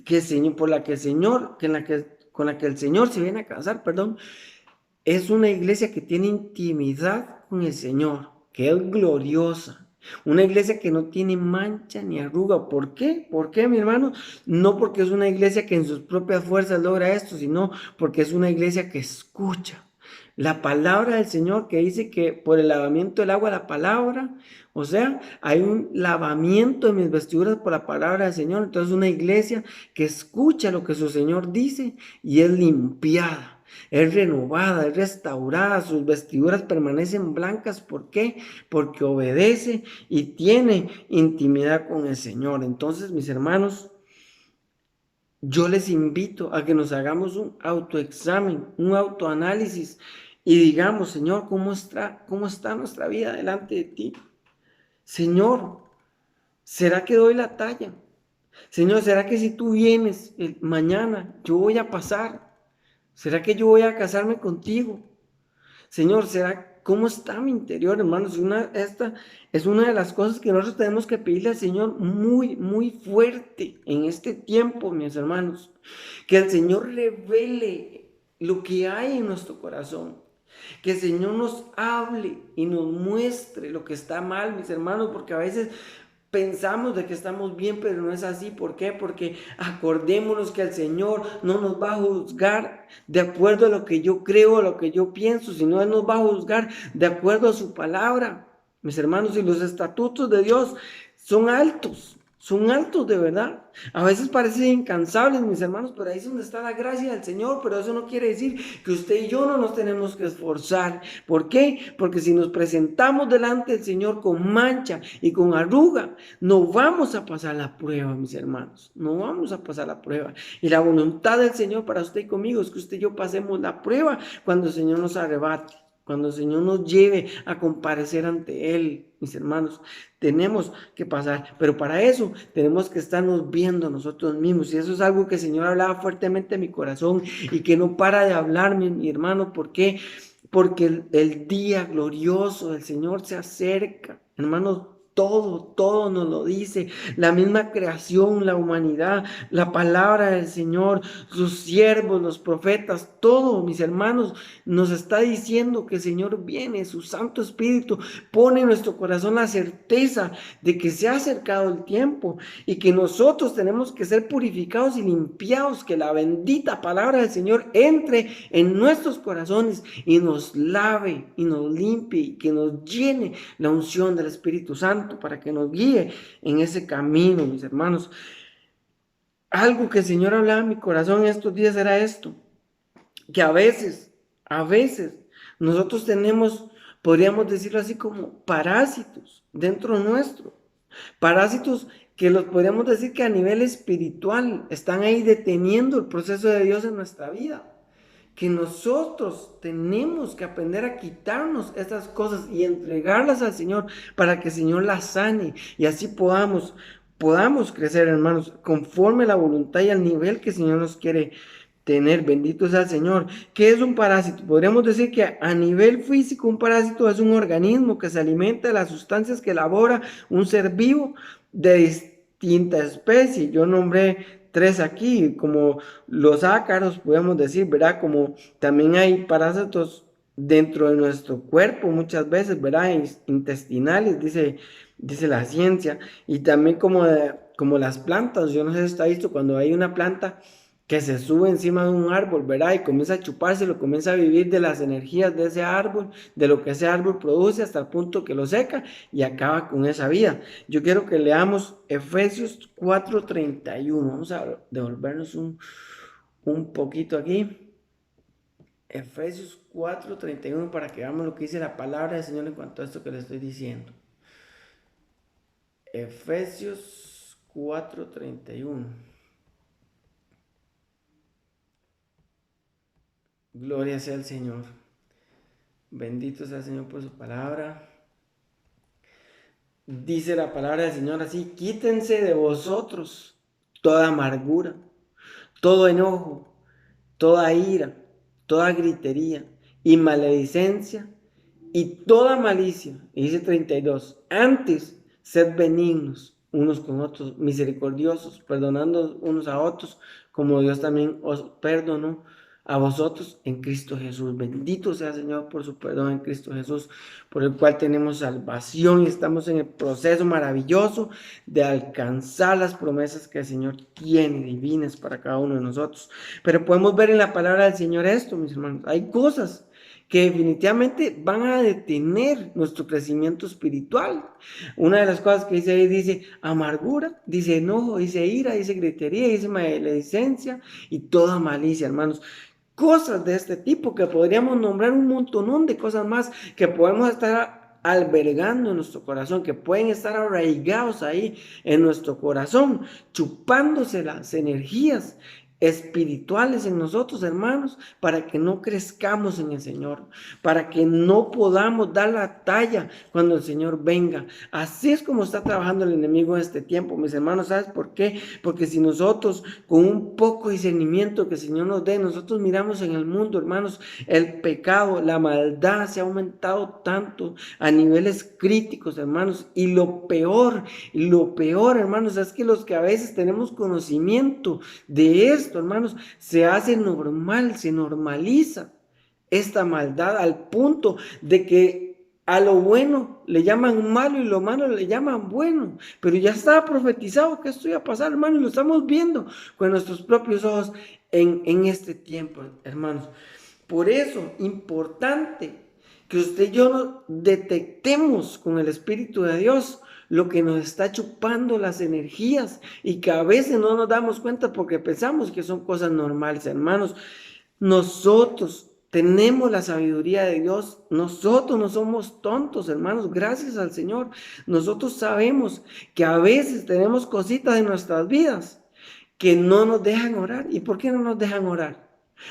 que el Señor, por la que el Señor, con la que el Señor se viene a casar, perdón, es una iglesia que tiene intimidad con el Señor, que es gloriosa. Una iglesia que no tiene mancha ni arruga. ¿Por qué? ¿Por qué, mi hermano? No porque es una iglesia que en sus propias fuerzas logra esto, sino porque es una iglesia que escucha. La palabra del Señor que dice que por el lavamiento del agua, la palabra, o sea, hay un lavamiento de mis vestiduras por la palabra del Señor. Entonces una iglesia que escucha lo que su Señor dice y es limpiada, es renovada, es restaurada, sus vestiduras permanecen blancas. ¿Por qué? Porque obedece y tiene intimidad con el Señor. Entonces, mis hermanos, yo les invito a que nos hagamos un autoexamen, un autoanálisis y digamos, Señor, cómo está nuestra vida delante de ti? Señor, ¿será que doy la talla? Señor, ¿será que si tú vienes mañana, yo voy a pasar? ¿Será que yo voy a casarme contigo? Señor, cómo está mi interior, hermanos? Esta es una de las cosas que nosotros tenemos que pedirle al Señor muy, muy fuerte en este tiempo, mis hermanos. Que el Señor revele lo que hay en nuestro corazón. Que el Señor nos hable y nos muestre lo que está mal, mis hermanos, porque a veces pensamos de que estamos bien, pero no es así. ¿Por qué? Porque acordémonos que el Señor no nos va a juzgar de acuerdo a lo que yo creo, a lo que yo pienso, sino Él nos va a juzgar de acuerdo a su palabra. Mis hermanos, y los estatutos de Dios son altos de verdad. A veces parecen incansables, mis hermanos, pero ahí es donde está la gracia del Señor. Pero eso no quiere decir que usted y yo no nos tenemos que esforzar. ¿Por qué? Porque si nos presentamos delante del Señor con mancha y con arruga, no vamos a pasar la prueba, mis hermanos. No vamos a pasar la prueba. Y la voluntad del Señor para usted y conmigo es que usted y yo pasemos la prueba cuando el Señor nos arrebate. Cuando el Señor nos lleve a comparecer ante Él, mis hermanos, tenemos que pasar. Pero para eso tenemos que estarnos viendo nosotros mismos. Y eso es algo que el Señor hablaba fuertemente en mi corazón y que no para de hablarme, mi hermano. ¿Por qué? Porque el día glorioso del Señor se acerca. Hermanos, todo nos lo dice. La misma creación, la humanidad, la palabra del Señor, sus siervos, los profetas, todo, mis hermanos, nos está diciendo que el Señor viene, su Santo Espíritu pone en nuestro corazón la certeza de que se ha acercado el tiempo y que nosotros tenemos que ser purificados y limpiados, que la bendita palabra del Señor entre en nuestros corazones y nos lave y nos limpie y que nos llene la unción del Espíritu Santo para que nos guíe en ese camino, mis hermanos. Algo que el Señor hablaba en mi corazón estos días era esto, que a veces, nosotros tenemos, podríamos decirlo así, como parásitos dentro nuestro, parásitos que los podríamos decir que a nivel espiritual están ahí deteniendo el proceso de Dios en nuestra vida. Que nosotros tenemos que aprender a quitarnos esas cosas y entregarlas al Señor para que el Señor las sane y así podamos crecer, hermanos, conforme a la voluntad y al nivel que el Señor nos quiere tener. Bendito sea el Señor. ¿Qué es un parásito? Podríamos decir que a nivel físico un parásito es un organismo que se alimenta de las sustancias que elabora un ser vivo de distinta especie. Yo nombré tres aquí, como los ácaros, podemos decir, ¿verdad? Como también hay parásitos dentro de nuestro cuerpo muchas veces, ¿verdad? Intestinales, dice la ciencia. Y también como las plantas, yo no sé si está visto, cuando hay una planta que se sube encima de un árbol, ¿verdad? Y comienza a chupárselo, comienza a vivir de las energías de ese árbol, de lo que ese árbol produce hasta el punto que lo seca y acaba con esa vida. Yo quiero que leamos Efesios 4:31. Vamos a devolvernos un poquito aquí. Efesios 4:31 para que veamos lo que dice la palabra del Señor en cuanto a esto que le estoy diciendo. Efesios 4:31. Gloria sea el Señor. Bendito sea el Señor por su palabra. Dice la palabra del Señor así: quítense de vosotros toda amargura, todo enojo, toda ira, toda gritería y maledicencia y toda malicia. Y dice 32, antes sed benignos unos con otros, misericordiosos, perdonando unos a otros, como Dios también os perdonó a vosotros en Cristo Jesús. Bendito sea el Señor por su perdón en Cristo Jesús, por el cual tenemos salvación y estamos en el proceso maravilloso de alcanzar las promesas que el Señor tiene divinas para cada uno de nosotros. Pero podemos ver en la palabra del Señor esto, mis hermanos. Hay cosas que definitivamente van a detener nuestro crecimiento espiritual. Una de las cosas que dice ahí, dice amargura, dice enojo, dice ira, dice gritería, dice maledicencia y toda malicia, hermanos. Cosas de este tipo que podríamos nombrar un montonón de cosas más que podemos estar albergando en nuestro corazón, que pueden estar arraigados ahí en nuestro corazón, chupándose las energías espirituales en nosotros, hermanos, para que no crezcamos en el Señor, para que no podamos dar la talla cuando el Señor venga. Así es como está trabajando el enemigo en este tiempo, mis hermanos. ¿Sabes por qué? Porque si nosotros con un poco de discernimiento que el Señor nos dé, nosotros miramos en el mundo, hermanos, el pecado, la maldad se ha aumentado tanto a niveles críticos, hermanos, y lo peor, hermanos, es que los que a veces tenemos conocimiento de esto, hermanos, se hace normal, se normaliza esta maldad al punto de que a lo bueno le llaman malo y lo malo le llaman bueno. Pero ya estaba profetizado que esto iba a pasar, hermano, y lo estamos viendo con nuestros propios ojos en este tiempo, hermanos. Por eso, importante que usted y yo detectemos con el Espíritu de Dios lo que nos está chupando las energías y que a veces no nos damos cuenta porque pensamos que son cosas normales, hermanos. Nosotros tenemos la sabiduría de Dios. Nosotros no somos tontos, hermanos, gracias al Señor. Nosotros sabemos que a veces tenemos cositas en nuestras vidas que no nos dejan orar. ¿Y por qué no nos dejan orar?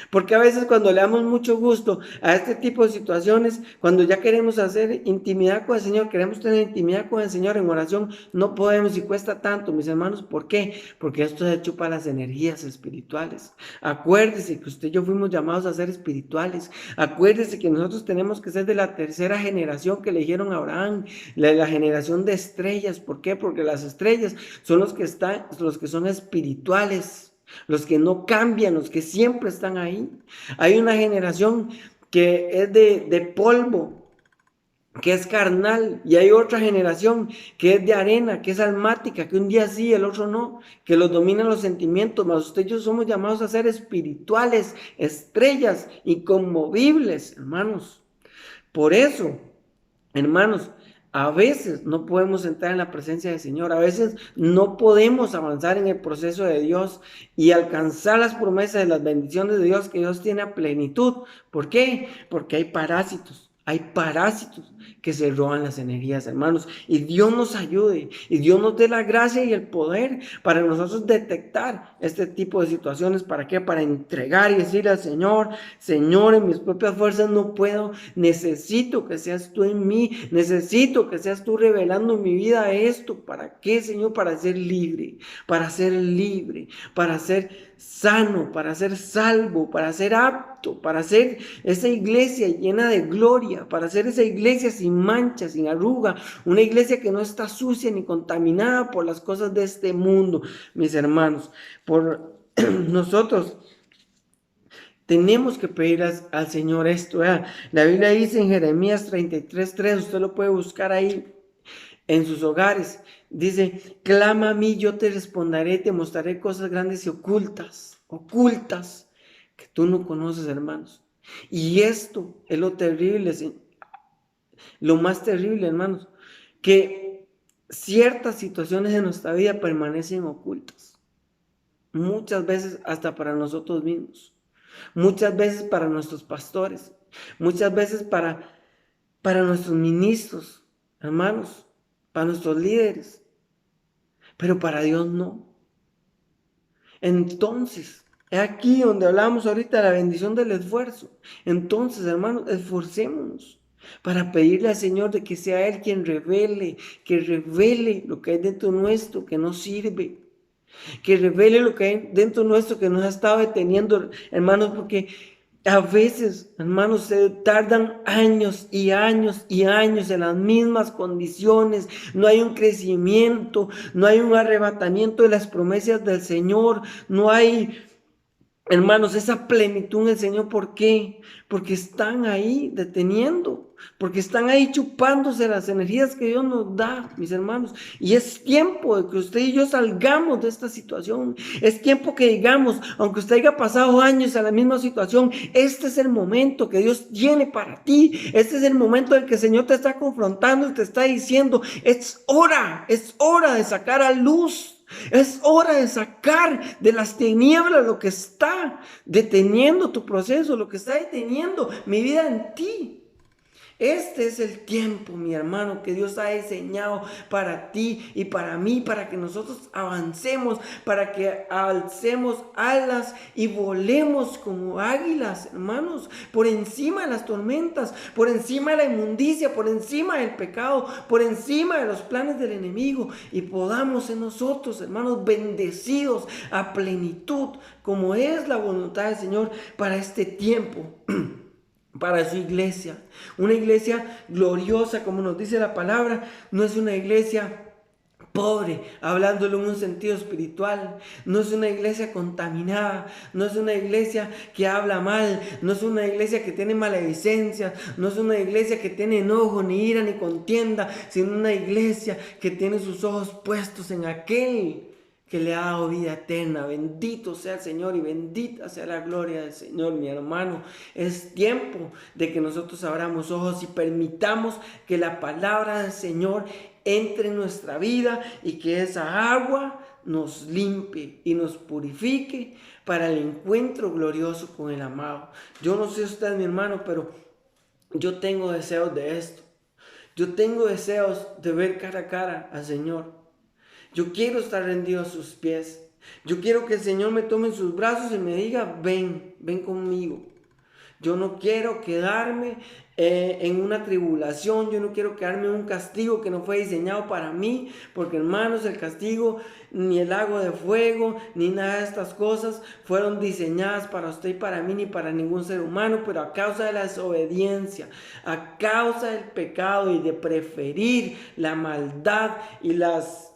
Porque a veces cuando le damos mucho gusto a este tipo de situaciones, cuando ya queremos hacer intimidad con el Señor, queremos tener intimidad con el Señor en oración, no podemos y cuesta tanto, mis hermanos. ¿Por qué? Porque esto se chupa las energías espirituales. Acuérdese que usted y yo fuimos llamados a ser espirituales. Acuérdese que nosotros tenemos que ser de la tercera generación que eligieron a Abraham, la generación de estrellas. ¿Por qué? Porque las estrellas son los que son espirituales. Los que no cambian, los que siempre están ahí. Hay una generación que es de polvo, que es carnal, y hay otra generación que es de arena, que es almática, que un día sí, el otro no, que los dominan los sentimientos. Mas usted y yo somos llamados a ser espirituales, estrellas, inconmovibles, hermanos. Por eso, hermanos, a veces no podemos entrar en la presencia del Señor, a veces no podemos avanzar en el proceso de Dios y alcanzar las promesas de las bendiciones de Dios que Dios tiene a plenitud. ¿Por qué? Porque hay parásitos que se roban las energías, hermanos. Y Dios nos ayude y Dios nos dé la gracia y el poder para nosotros detectar este tipo de situaciones. ¿Para qué? Para entregar y decirle al Señor: Señor, en mis propias fuerzas no puedo, necesito que seas tú en mí, necesito que seas tú revelando en mi vida esto. ¿Para qué, Señor? Para ser libre, para ser sano, para ser salvo, para ser apto, para ser esa iglesia llena de gloria, para ser esa iglesia sin mancha, sin arruga, una iglesia que no está sucia ni contaminada por las cosas de este mundo, mis hermanos. Por nosotros tenemos que pedir al Señor esto. La Biblia dice en Jeremías 33:3, usted lo puede buscar ahí en sus hogares. Dice: clama a mí, yo te responderé, te mostraré cosas grandes y ocultas, que tú no conoces, hermanos. Y esto es lo terrible, lo más terrible, hermanos, que ciertas situaciones de nuestra vida permanecen ocultas. Muchas veces hasta para nosotros mismos. Muchas veces para nuestros pastores. Muchas veces para nuestros ministros, hermanos, para nuestros líderes. Pero para Dios no. Entonces, es aquí donde hablamos ahorita de la bendición del esfuerzo. Entonces, hermanos, esforcémonos para pedirle al Señor de que sea Él quien que revele lo que hay dentro nuestro que no sirve, que revele lo que hay dentro nuestro que nos ha estado deteniendo, hermanos, porque a veces, hermanos, se tardan años y años y años en las mismas condiciones. No hay un crecimiento, no hay un arrebatamiento de las promesas del Señor, no hay, Hermanos, esa plenitud en el Señor, ¿por qué? Porque están ahí deteniendo, porque están ahí chupándose las energías que Dios nos da, mis hermanos. Y es tiempo de que usted y yo salgamos de esta situación. Es tiempo que digamos, aunque usted haya pasado años en la misma situación, este es el momento que Dios tiene para ti. Este es el momento en que el Señor te está confrontando y te está diciendo, es hora de sacar a luz. Es hora de sacar de las tinieblas lo que está deteniendo tu proceso, lo que está deteniendo mi vida en ti. Este es el tiempo, mi hermano, que Dios ha diseñado para ti y para mí, para que nosotros avancemos, para que alcemos alas y volemos como águilas, hermanos, por encima de las tormentas, por encima de la inmundicia, por encima del pecado, por encima de los planes del enemigo, y podamos en nosotros, hermanos, bendecidos a plenitud, como es la voluntad del Señor para este tiempo. Para su iglesia, una iglesia gloriosa, como nos dice la palabra, no es una iglesia pobre, hablándolo en un sentido espiritual, no es una iglesia contaminada, no es una iglesia que habla mal, no es una iglesia que tiene maledicencia, no es una iglesia que tiene enojo, ni ira, ni contienda, sino una iglesia que tiene sus ojos puestos en aquel que le ha dado vida eterna. Bendito sea el Señor y bendita sea la gloria del Señor, mi hermano. Es tiempo de que nosotros abramos ojos y permitamos que la palabra del Señor entre en nuestra vida y que esa agua nos limpie y nos purifique para el encuentro glorioso con el amado. Yo no sé usted, mi hermano, pero yo tengo deseos de esto. Yo tengo deseos de ver cara a cara al Señor. Yo quiero estar rendido a sus pies. Yo quiero que el Señor me tome en sus brazos y me diga, ven conmigo. Yo no quiero quedarme en una tribulación, yo no quiero quedarme en un castigo que no fue diseñado para mí, porque hermanos, el castigo, ni el lago de fuego, ni nada de estas cosas fueron diseñadas para usted y para mí, ni para ningún ser humano, pero a causa de la desobediencia, a causa del pecado y de preferir la maldad y las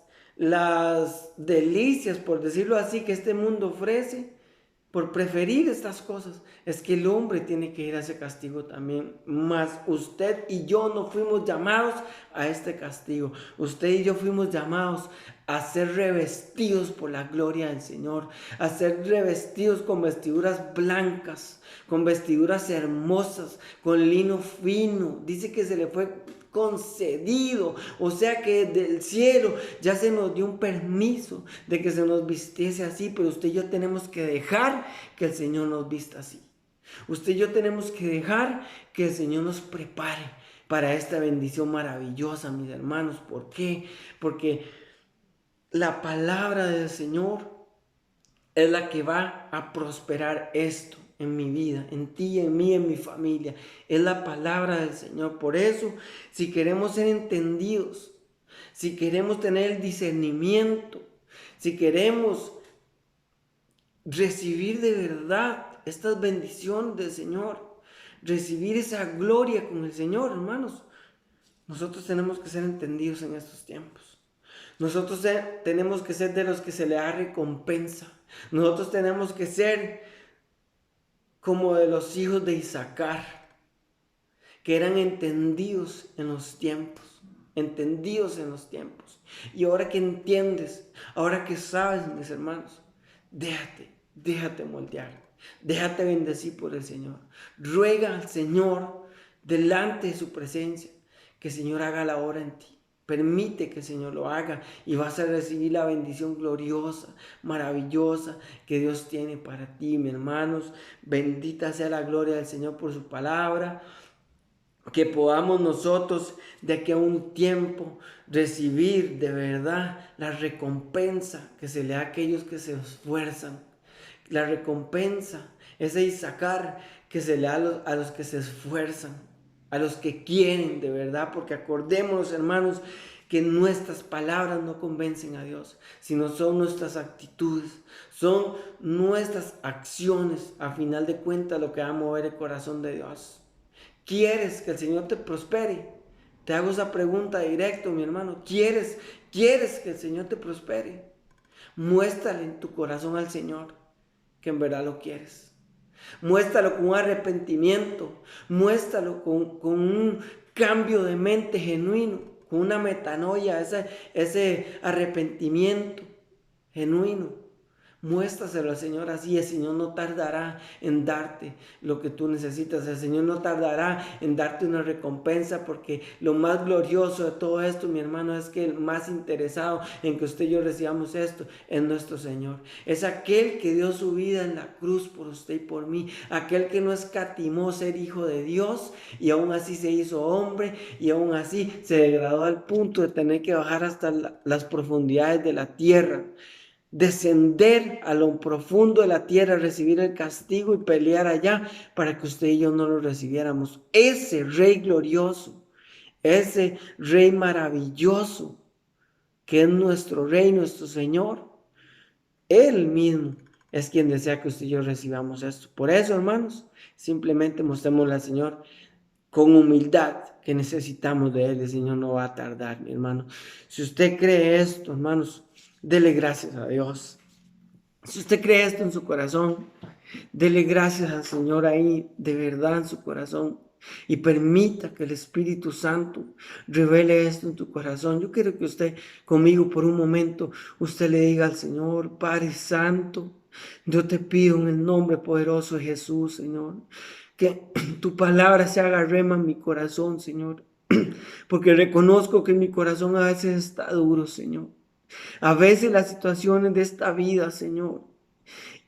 delicias, por decirlo así, que este mundo ofrece, por preferir estas cosas, es que el hombre tiene que ir a ese castigo también. Mas usted y yo no fuimos llamados a este castigo. Usted y yo fuimos llamados a ser revestidos por la gloria del Señor, a ser revestidos con vestiduras blancas, con vestiduras hermosas, con lino fino. Dice que se le fue concedido, o sea que del cielo ya se nos dio un permiso de que se nos vistiese así, pero usted y yo tenemos que dejar que el Señor nos vista así. Usted y yo tenemos que dejar que el Señor nos prepare para esta bendición maravillosa, mis hermanos. ¿Por qué? Porque la palabra del Señor es la que va a prosperar esto en mi vida, en ti, en mí, en mi familia. Es la palabra del Señor. Por eso, si queremos ser entendidos, si queremos tener el discernimiento, si queremos recibir de verdad estas bendiciones del Señor, recibir esa gloria con el Señor, hermanos, nosotros tenemos que ser entendidos en estos tiempos. Nosotros tenemos que ser de los que se le da recompensa. Nosotros tenemos que ser como de los hijos de Isaacar, que eran entendidos en los tiempos, entendidos en los tiempos. Y ahora que entiendes, ahora que sabes, mis hermanos, déjate moldear, déjate bendecir por el Señor. Ruega al Señor delante de su presencia que el Señor haga la obra en ti. Permite que el Señor lo haga y vas a recibir la bendición gloriosa, maravillosa que Dios tiene para ti, mis hermanos. Bendita sea la gloria del Señor por su palabra. Que podamos nosotros de aquí a un tiempo recibir de verdad la recompensa que se le da a aquellos que se esfuerzan. La recompensa, ese Isaacar que se le da a los que se esfuerzan, a los que quieren de verdad, porque acordémonos, hermanos, que nuestras palabras no convencen a Dios, sino son nuestras actitudes, son nuestras acciones, a final de cuentas, lo que va a mover el corazón de Dios. ¿Quieres que el Señor te prospere? Te hago esa pregunta directo, mi hermano. ¿Quieres que el Señor te prospere? Muéstrale en tu corazón al Señor que en verdad lo quieres. Muéstralo con un arrepentimiento, muéstralo con un cambio de mente genuino, con una metanoia, ese arrepentimiento genuino. Muéstraselo al Señor así. El Señor no tardará en darte lo que tú necesitas. El Señor no tardará en darte una recompensa, porque lo más glorioso de todo esto, mi hermano, es que el más interesado en que usted y yo recibamos esto es nuestro Señor. Es aquel que dio su vida en la cruz por usted y por mí. Aquel que no escatimó ser hijo de Dios y aún así se hizo hombre y aún así se degradó al punto de tener que bajar hasta las profundidades de la tierra, descender a lo profundo de la tierra, recibir el castigo y pelear allá para que usted y yo no lo recibiéramos. Ese Rey glorioso, ese Rey maravilloso, que es nuestro Rey, nuestro Señor, Él mismo es quien desea que usted y yo recibamos esto. Por eso, hermanos, simplemente mostrémosle al Señor con humildad que necesitamos de Él. El Señor no va a tardar, mi hermano. Si usted cree esto, hermanos, dele gracias a Dios. Si usted cree esto en su corazón, dele gracias al Señor ahí, de verdad en su corazón. Y permita que el Espíritu Santo revele esto en tu corazón. Yo quiero que usted conmigo por un momento, usted le diga al Señor: Padre Santo, yo te pido en el nombre poderoso de Jesús, Señor, que tu palabra se haga rema en mi corazón, Señor. Porque reconozco que mi corazón a veces está duro, Señor. A veces las situaciones de esta vida, Señor,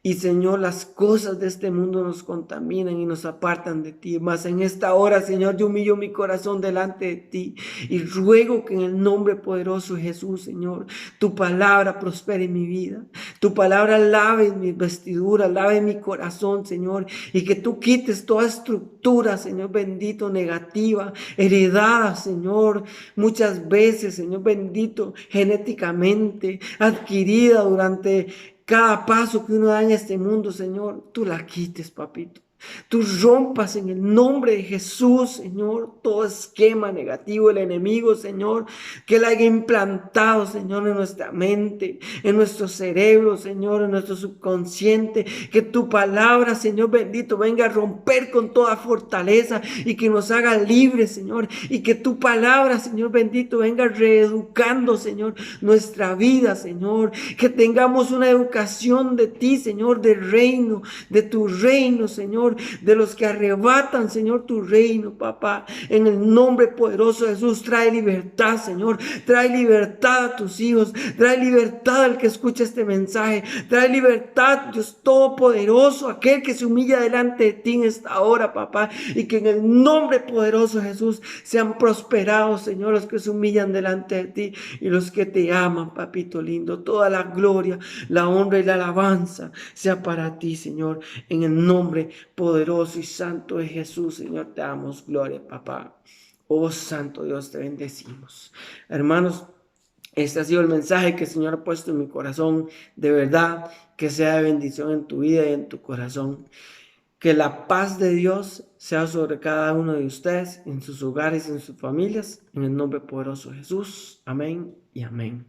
y Señor, las cosas de este mundo nos contaminan y nos apartan de ti. Mas en esta hora, Señor, yo humillo mi corazón delante de ti y ruego que en el nombre poderoso de Jesús, Señor, tu palabra prospere en mi vida. Tu palabra lave mis vestiduras, lave mi corazón, Señor, y que tú quites toda estructura, Señor bendito, negativa, heredada, Señor, muchas veces, Señor bendito, genéticamente adquirida durante cada paso que uno da en este mundo, Señor, tú la quites, papito. Tú rompas en el nombre de Jesús, Señor, todo esquema negativo del enemigo, Señor, que él haya implantado, Señor, en nuestra mente, en nuestro cerebro, Señor, en nuestro subconsciente. Que tu palabra, Señor bendito, venga a romper con toda fortaleza y que nos haga libres, Señor. Y que tu palabra, Señor bendito, venga reeducando, Señor, nuestra vida, Señor. Que tengamos una educación de ti, Señor, del reino, de tu reino, Señor, de los que arrebatan, Señor, tu reino, papá. En el nombre poderoso de Jesús, trae libertad, Señor. Trae libertad a tus hijos. Trae libertad al que escucha este mensaje. Trae libertad, Dios Todopoderoso, aquel que se humilla delante de ti en esta hora, papá. Y que en el nombre poderoso de Jesús sean prosperados, Señor, los que se humillan delante de ti y los que te aman, papito lindo. Toda la gloria, la honra y la alabanza sea para ti, Señor. En el nombre poderoso y santo de Jesús, Señor, te damos gloria, papá. Oh, santo Dios, te bendecimos. Hermanos, este ha sido el mensaje que el Señor ha puesto en mi corazón. De verdad, que sea de bendición en tu vida y en tu corazón. Que la paz de Dios sea sobre cada uno de ustedes, en sus hogares y en sus familias. En el nombre poderoso de Jesús. Amén y amén.